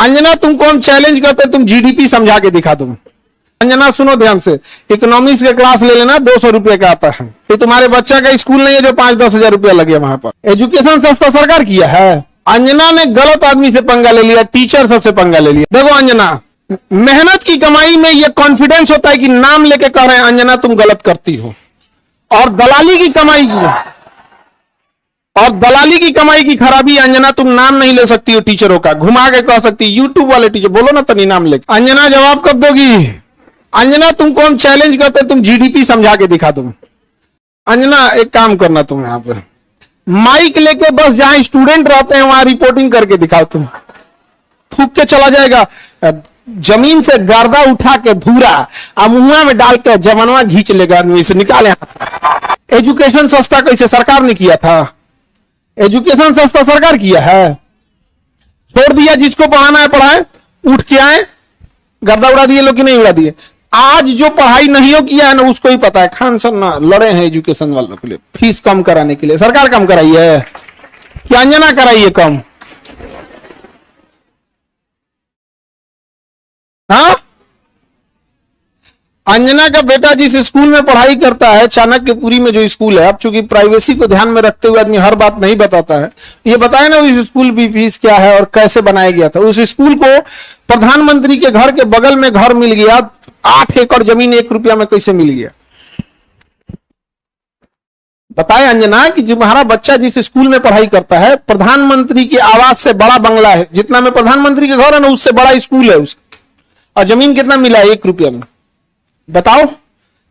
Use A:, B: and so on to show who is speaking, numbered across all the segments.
A: अंजना तुमको हम चैलेंज करते तुम जीडीपी समझा के दिखा दो। अंजना सुनो ध्यान से, इकोनॉमिक्स के क्लास ले लेना, 200 रुपए का आता है। फिर तुम्हारे बच्चा का स्कूल नहीं है जो 5-10 हजार रुपया लगे वहां पर। एजुकेशन सस्ता सरकार किया है। अंजना ने गलत आदमी से पंगा ले लिया, टीचर सबसे पंगा ले लिया। देखो अंजना, मेहनत की कमाई में यह कॉन्फिडेंस होता है कि नाम लेके कह रहे हैं अंजना तुम गलत करती हो, और दलाली की कमाई की खराबी अंजना तुम नाम नहीं ले सकती हो टीचरों का, घुमा के कह सकती यूट्यूब वाले टीचर बोलो ना तनी नाम लेके। अंजना जवाब कब दोगी? अंजना तुमको हम चैलेंज करते तुम जीडीपी समझा के दिखा दो। अंजना एक काम करना, तुम यहां पे माइक लेके बस जहां स्टूडेंट रहते हैं वहां रिपोर्टिंग करके दिखाओ। तुम थूक के चला जाएगा, जमीन से गर्दा उठा के धूरा मुंह में डाल के जवनवा घींच लेगा आदमी से, निकाले यहां से। एजुकेशन सस्ता कैसे सरकार ने किया था? एजुकेशन सस्ता सरकार किया है। छोड़ दिया जिसको पढ़ाना है पढ़ाए, उठ के आए, गर्दा उड़ा दिए लोग कि नहीं उड़ा दिए। आज जो पढ़ाई नहीं हो किया है ना उसको ही पता है। खान सर ना लड़े हैं एजुकेशन वालों के लिए, फीस कम कराने के लिए। सरकार कम कराई है कि अंजना कराई है कम? हाँ, अंजना का बेटा जिस स्कूल में पढ़ाई करता है, चाणक्यपुरी में जो स्कूल है, अब चूंकि प्राइवेसी को ध्यान में रखते हुए आदमी हर बात नहीं बताता है, ये बताए ना उस स्कूल की फीस क्या है और कैसे बनाया गया था। उस स्कूल को प्रधानमंत्री के घर के बगल में घर मिल गया, 8 एकड़ जमीन 1 रुपया में कैसे मिल गया? बताए अंजना कि तुम्हारा बच्चा जिस स्कूल में पढ़ाई करता है, प्रधानमंत्री के आवास से बड़ा बंगला है, जितना में प्रधानमंत्री के घर है ना उससे बड़ा स्कूल है उसका, और जमीन कितना मिला है? 1 रुपया में। बताओ,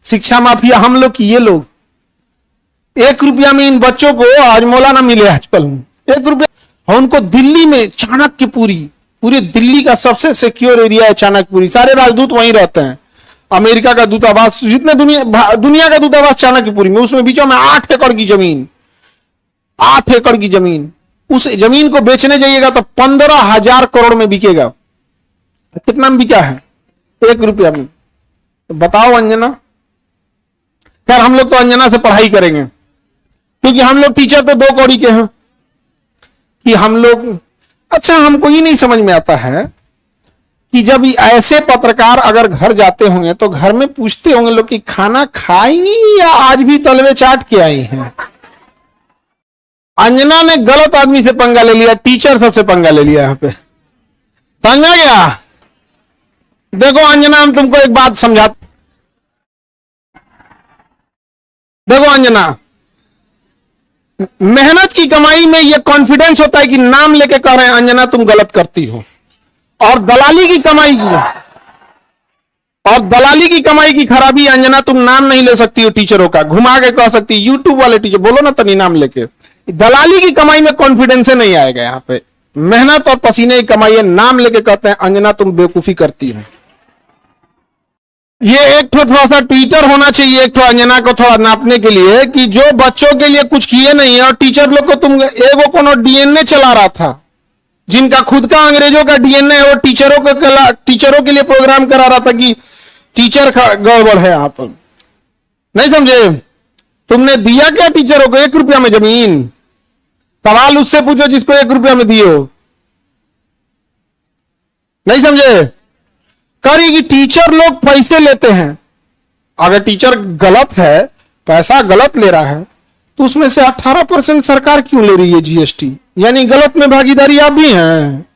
A: शिक्षा माफिया हम लोग की ये लोग। 1 रुपया में इन बच्चों को हजमोला ना मिले आजकल। 1 रुपया। उनको दिल्ली में चाणक्यपुरी, पूरे दिल्ली का सबसे सिक्योर एरिया है चाणक्यपुरी, सारे राजदूत वहीं रहते हैं। अमेरिका का दूतावास, जितने दुनिया का दूतावास चाणक्यपुरी में, उसमें बीचों में 8 एकड़ की जमीन, 8 एकड़ की जमीन। उस जमीन को बेचने जाइएगा तो 15,000 करोड़ में बिकेगा। कितना में बिका है? 1 रुपया में। तो बताओ अंजना। खैर हम लोग तो अंजना से पढ़ाई करेंगे, क्योंकि हम लोग टीचर तो 2 कौड़ी के हैं कि हम लोग। अच्छा, हमको ये नहीं समझ में आता है कि जब ऐसे पत्रकार अगर घर जाते होंगे तो घर में पूछते होंगे लोग कि खाना खाई या आज भी तलवे चाट के आई हैं। अंजना ने गलत आदमी से पंगा ले लिया, टीचर सबसे पंगा ले लिया यहां पे। समझा गया? देखो अंजना, हम तुमको एक बात समझाते। देखो अंजना, मेहनत की कमाई में यह कॉन्फिडेंस होता है कि नाम लेके कह रहे हैं अंजना तुम गलत करती हो, और दलाली की कमाई की खराबी अंजना तुम नाम नहीं ले सकती हो टीचरों का, घुमा के कह सकती यूट्यूब वाले टीचर बोलो ना तनी नाम लेके। दलाली की कमाई में कॉन्फिडेंस नहीं आएगा यहां पे। मेहनत और पसीने की कमाई है, नाम लेके कहते हैं अंजना तुम बेवकूफी करती हो। ये एक थोड़ा सा ट्विटर होना चाहिए एक अंजना को थोड़ा नापने के लिए कि जो बच्चों के लिए कुछ किए नहीं है, और टीचर लोग को तुम एगो कोनो डीएनए चला रहा था, जिनका खुद का अंग्रेजों का डीएनए है, वो टीचरों के लिए प्रोग्राम करा रहा था कि टीचर गड़बड़ है यहां पर। नहीं समझे? तुमने दिया क्या टीचरों को? 1 रुपया में जमीन। सवाल उससे पूछो जिसको 1 रुपया में दिए हो। नहीं समझे? करी कि टीचर लोग पैसे लेते हैं। अगर टीचर गलत है, पैसा गलत ले रहा है, तो उसमें से 18% सरकार क्यों ले रही है जीएसटी? यानी गलत में भागीदारी आप भी हैं।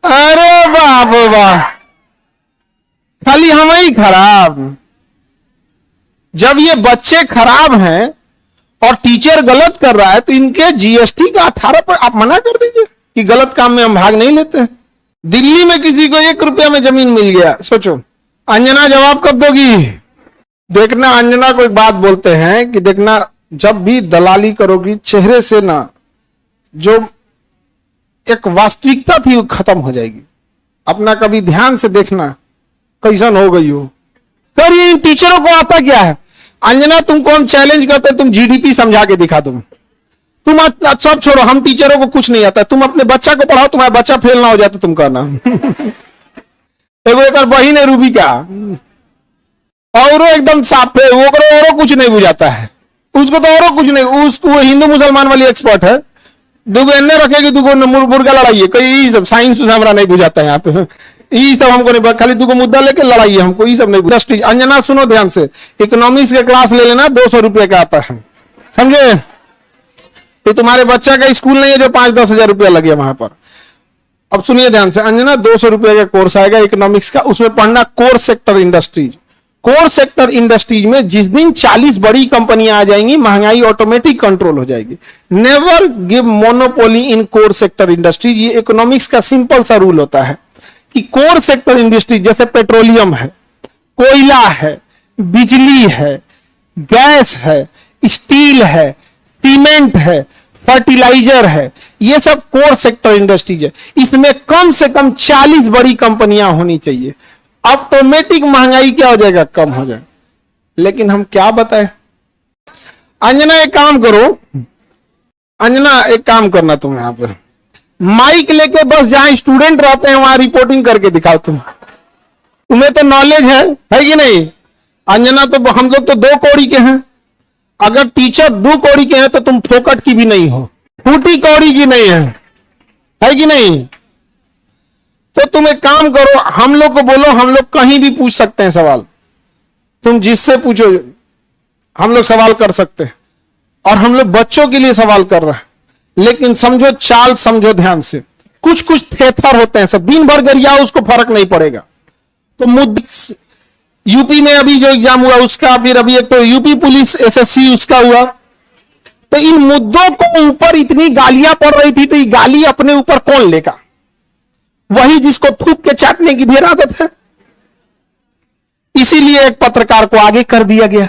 A: अरे बाप वाह, खाली हम ही खराब। जब ये बच्चे खराब हैं और टीचर गलत कर रहा है तो इनके जीएसटी का 18% आप मना कर दीजिए कि गलत काम में हम भाग नहीं लेते हैं। दिल्ली में किसी को 1 रुपया में जमीन मिल गया, सोचो। अंजना जवाब कब दोगी? देखना, अंजना को एक बात बोलते हैं कि देखना, जब भी दलाली करोगी चेहरे से ना जो एक वास्तविकता थी वो खत्म हो जाएगी। अपना कभी ध्यान से देखना कैसन हो गई हो। कर ये इन टीचरों को आता क्या है? अंजना तुमको हम चैलेंज करते तुम जीडीपी समझा के दिखा दो। तुम सब छोड़ो, हम टीचरों को कुछ नहीं आता, तुम अपने बच्चा को पढ़ाओ, तुम्हारा बच्चा फेल ना हो जाए तो तुम कहना। एक बहिन है रूबी का, और एकदम साफ है, वो करो और कुछ नहीं बुझाता है उसको, तो और कुछ नहीं, उसको हिंदू मुसलमान वाली एक्सपर्ट है, दुगो एन्ने रखेगी, दुगो मुर्गा लड़ाइए, कई ये सब साइंस हमारा नहीं बुझाता है यहाँ पे, ये सब हमको नहीं, खाली दुगो मुद्दा लेके लड़ाइए, हमको ये सब नहीं। इंडस्ट्री, अंजना सुनो ध्यान से, इकोनॉमिक्स के क्लास ले लेना, 200 रुपये का आता है, समझे? ये तुम्हारे बच्चा का स्कूल नहीं है जो 5-10 हजार रुपया लगे वहां पर। अब सुनिए ध्यान से, अंजना 200 रुपये का कोर्स आएगा इकोनॉमिक्स का, उसमें पढ़ना core sector industries. Core sector industries में जिस दिन 40 बड़ी कंपनियां आ जाएंगी, महंगाई ऑटोमेटिक कंट्रोल हो जाएगी। नेवर गिव मोनोपोली इन कोर सेक्टर इंडस्ट्रीज। ये इकोनॉमिक्स का सिंपल सा रूल होता है कि कोर सेक्टर इंडस्ट्री जैसे पेट्रोलियम है, कोयला है, बिजली है, गैस है, स्टील है, सीमेंट है, फर्टिलाइजर है, ये सब कोर सेक्टर इंडस्ट्रीज है। इसमें कम से कम 40 बड़ी कंपनियां होनी चाहिए, ऑटोमेटिक महंगाई क्या हो जाएगा, कम हो जाएगा। लेकिन हम क्या बताएं? अंजना एक काम करो, अंजना एक काम करना, तुम यहां पर माइक लेके बस जहां स्टूडेंट रहते हैं वहां रिपोर्टिंग करके दिखाओ। तुम्हें तो नॉलेज है कि नहीं? अंजना तो हम लोग तो 2 कौड़ी के हैं, अगर टीचर 2 कौड़ी के हैं तो तुम फोकट की भी नहीं हो, फूटी कौड़ी की नहीं है कि नहीं? तो तुम एक काम करो, हम लोग को बोलो, हम लोग कहीं भी पूछ सकते हैं सवाल, तुम जिससे पूछो हम लोग सवाल कर सकते हैं, और हम लोग बच्चों के लिए सवाल कर रहे हैं। लेकिन समझो, चाल समझो ध्यान से, कुछ कुछ थेथर होते हैं, सब दिन भर गरिया उसको फर्क नहीं पड़ेगा। तो मुद्दे यूपी में अभी जो एग्जाम हुआ उसका, फिर अभी एक तो यूपी पुलिस एसएससी उसका हुआ, तो इन मुद्दों को ऊपर इतनी गालियां पड़ रही थी, तो ये गाली अपने ऊपर कौन लेगा? वही जिसको थूक के चाटने की ढेर आदत है। इसीलिए एक पत्रकार को आगे कर दिया गया,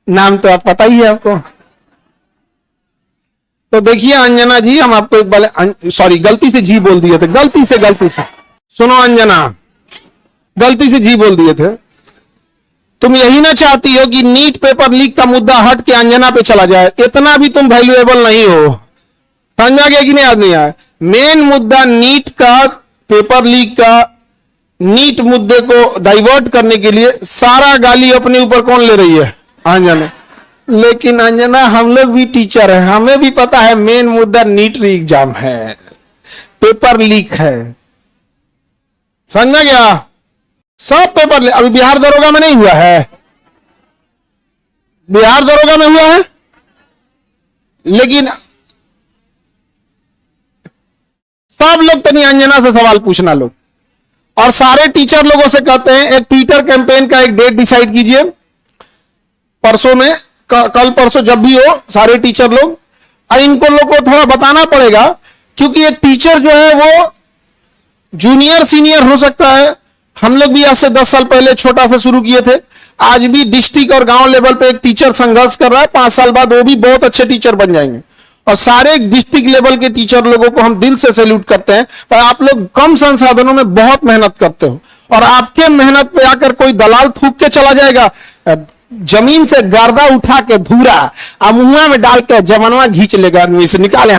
A: नाम तो आप पता ही है आपको। तो देखिए अंजना जी, हम आपको एक बार, सॉरी गलती से जी बोल दिए थे, गलती से सुनो अंजना, गलती से जी बोल दिए थे। तुम यही ना चाहती हो कि नीट पेपर लीक का मुद्दा हट के अंजना पे चला जाए? इतना भी तुम वैल्यूएबल नहीं हो, समझा गया कि नहीं? याद नहीं आया? मेन मुद्दा नीट का, पेपर लीक का, नीट मुद्दे को डाइवर्ट करने के लिए सारा गाली अपने ऊपर कौन ले रही है? अंजना। लेकिन अंजना, हम लोग भी टीचर हैं, हमें भी पता है मेन मुद्दा नीट एग्जाम है, पेपर लीक है, समझा गया? सब पेपर अभी बिहार दरोगा में नहीं हुआ है, बिहार दरोगा में हुआ है, लेकिन सब लोग तनी अंजना से सवाल पूछना लोग, और सारे टीचर लोगों से कहते हैं एक ट्विटर कैंपेन का एक डेट डिसाइड कीजिए, परसों में, कल परसों जब भी हो, सारे टीचर लोग, और इनको लोग को थोड़ा बताना पड़ेगा, क्योंकि एक टीचर जो है वो जूनियर सीनियर हो सकता है। हम लोग भी आज से 10 साल पहले छोटा सा शुरू किए थे, आज भी डिस्ट्रिक्ट और गांव लेवल पे एक टीचर संघर्ष कर रहा है, 5 साल बाद वो भी बहुत अच्छे टीचर बन जाएंगे। और सारे डिस्ट्रिक्ट लेवल के टीचर लोगों को हम दिल से सैल्यूट करते हैं, पर आप लोग कम संसाधनों में बहुत मेहनत करते हो, और आपके मेहनत पे आकर कोई दलाल थूक के चला जाएगा, जमीन से गर्दा उठा के धूरा अब मुंह में डाल के जमनवा घींच लेगा, आदमी से निकाले,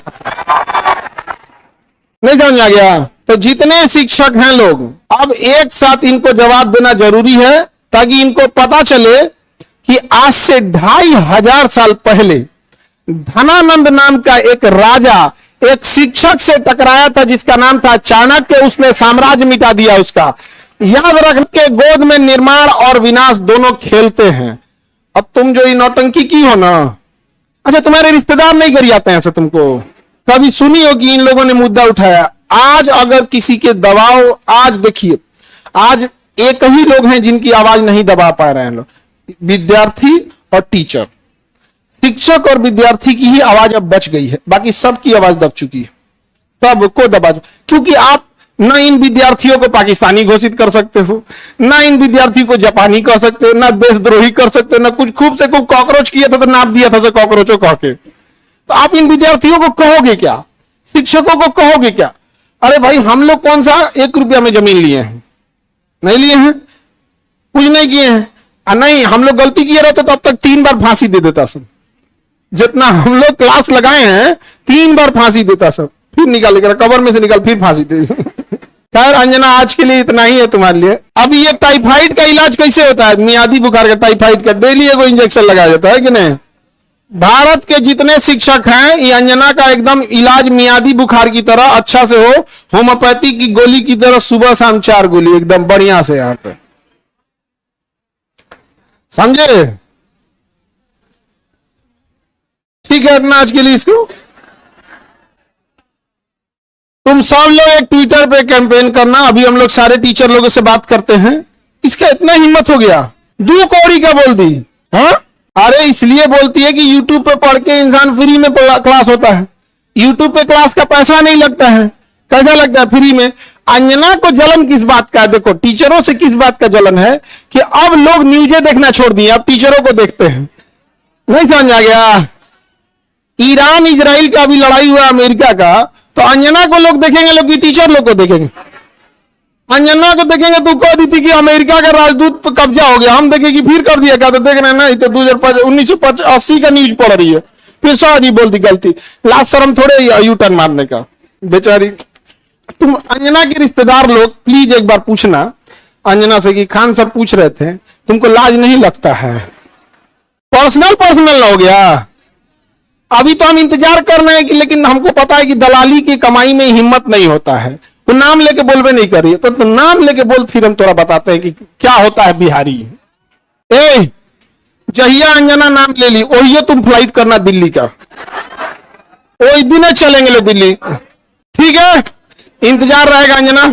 A: नहीं समझ आ गया? तो जितने शिक्षक हैं लोग, अब एक साथ इनको जवाब देना जरूरी है, ताकि इनको पता चले कि आज से 2500 साल पहले धनानंद नाम का एक राजा एक शिक्षक से टकराया था जिसका नाम था चाणक्य, उसने साम्राज्य मिटा दिया उसका। याद रख के गोद में निर्माण और विनाश दोनों खेलते हैं। अब तुम जो ये नौटंकी की हो ना, अच्छा तुम्हारे रिश्तेदार नहीं गरियाते हैं ऐसे? तुमको कभी सुनी हो कि इन लोगों ने मुद्दा उठाया? आज अगर किसी के दबाव, आज देखिए, आज एक ही लोग हैं जिनकी आवाज नहीं दबा पा रहे हैं लोग, विद्यार्थी और टीचर। शिक्षक और विद्यार्थी की ही आवाज अब बच गई है, बाकी सबकी आवाज दब चुकी है, सबको दबा, क्योंकि आप ना इन विद्यार्थियों को पाकिस्तानी घोषित कर सकते हो, ना इन विद्यार्थी को जापानी कह सकते हो, ना देशद्रोही कर सकते हो, ना कुछ खूब से खूब कॉकरोच किया था तो नाप दिया था कॉकरोचों कह के। तो आप इन विद्यार्थियों को कहोगे क्या? शिक्षकों को कहोगे क्या? अरे भाई हम लोग कौन सा 1 रुपया में जमीन लिए हैं? नहीं लिए हैं, कुछ नहीं किए हैं। नहीं, हम लोग गलती किए रहते तो अब तक 3 बार फांसी दे देता सब, जितना हम लोग क्लास लगाए हैं 3 बार फांसी देता सब, फिर निकाल लेकर कबर में से निकाल फिर फांसी दे। खैर अंजना, आज के लिए इतना ही है तुम्हारे लिए। अब ये टाइफाइड का इलाज कैसे होता है? मियादी बुखार का, टाइफाइड का डेली एगो इंजेक्शन लगाया जाता है कि नहीं? भारत के जितने शिक्षक हैं, ये अंजना का एकदम इलाज मियादी बुखार की तरह अच्छा से हो, होम्योपैथी की गोली की तरह सुबह शाम 4 गोली एकदम बढ़िया से यहाँ पे, समझे? ठीक है, इतना आज के लिए इसको। तुम सब लोग एक ट्विटर पे कैंपेन करना, अभी हम लोग सारे टीचर लोगों से बात करते हैं। इसका इतना हिम्मत हो गया, 2 कौड़ी का बोल दी। हाँ, अरे इसलिए बोलती है कि यूट्यूब पे पढ़ के इंसान फ्री में क्लास होता है। यूट्यूब पे क्लास का पैसा नहीं लगता है, कैसा लगता है? फ्री में। अंजना को जलन किस बात का है? देखो, टीचरों से किस बात का जलन है कि अब लोग न्यूज़ें देखना छोड़ दिए, अब टीचरों को देखते हैं। नहीं समझ आ गया? ईरान इजराइल का अभी लड़ाई हुआ अमेरिका का, तो अंजना को लोग देखेंगे, लोग की टीचर लोग को देखेंगे? अंजना को देखेंगे तो कह दी थी कि अमेरिका का राजदूत पर कब्जा हो गया, हम देखेंगे फिर कर दिया क्या? तो देख रहे हैं ना, तो 1980 का न्यूज पढ़ रही है, फिर सॉरी बोल दी, गलती। लास्ट शर्म थोड़े यू टर्न मारने का, बेचारी। तुम अंजना के रिश्तेदार लोग प्लीज एक बार पूछना अंजना से कि खान सर पूछ रहे थे, तुमको लाज नहीं लगता है? पर्सनल हो गया। अभी तो हम इंतजार कर रहे हैं कि, लेकिन हमको पता है कि दलाली की कमाई में हिम्मत नहीं होता है। तो नाम लेके बोलबे नहीं कर रही है, तो नाम लेके बोल, फिर हम थोड़ा बताते हैं कि क्या होता है बिहारी। ए, जहिया अंजना नाम ले ली, वही तुम फ्लाइट करना दिल्ली का, वही दिन चलेंगे लो दिल्ली। ठीक है, इंतजार रहेगा अंजना।